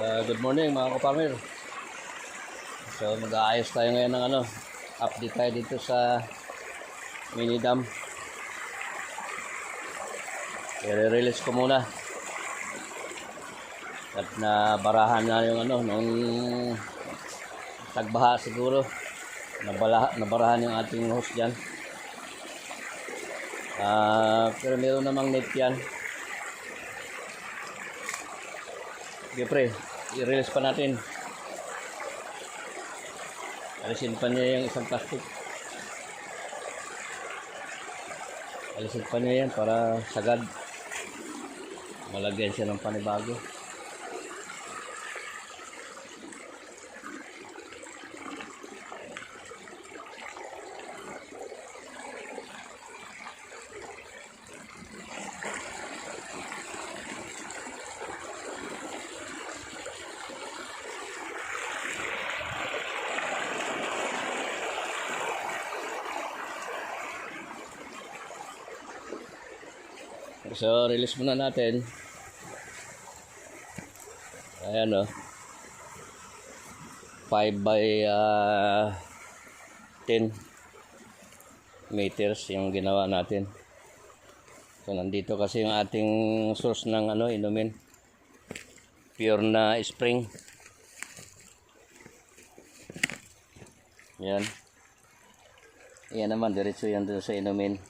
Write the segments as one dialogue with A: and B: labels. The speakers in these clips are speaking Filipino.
A: Good morning mga ka-farmer. So mag-aayos tayo ngayon ng update tayo dito sa mini dam. I-release ko muna. At nabarahan na yung nung tagbaha siguro. Nabarahan yung ating hose dyan. Pero meron namang net yan. Okay pre, i-release pa natin. Alisin pa niya yung isang plastic. Alisin pa niya yan para sagad. Malagyan siya ng panibago. So, release muna natin. Ayan 5 by 10 meters yung ginawa natin. So, nandito kasi yung ating source ng inumin. Pure na spring. Yan. Yan naman, diretso yan doon sa inumin.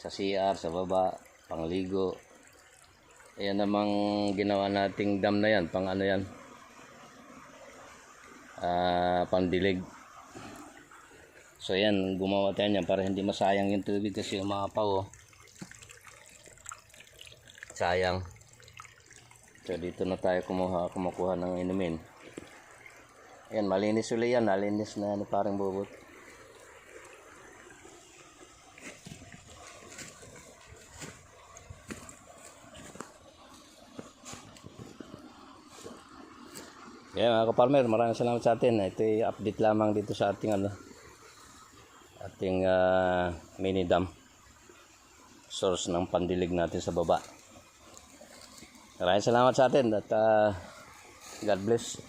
A: Sa CR, sa baba, pangligo. Ayan namang ginawa nating dam na yan, pang yan, pandilig. So yan, gumawa tayo yan para hindi masayang yung tubig kasi umapaw. Sayang. So dito na tayo kumukuha ng inumin. Ayan, malinis ulit yan, nalinis na parang bubot. Yeah, mga ka-farmer, maraming salamat sa atin. Ito ay update lamang dito sa ating ating mini dam. Source ng pandilig natin sa baba. Maraming salamat sa atin at God bless.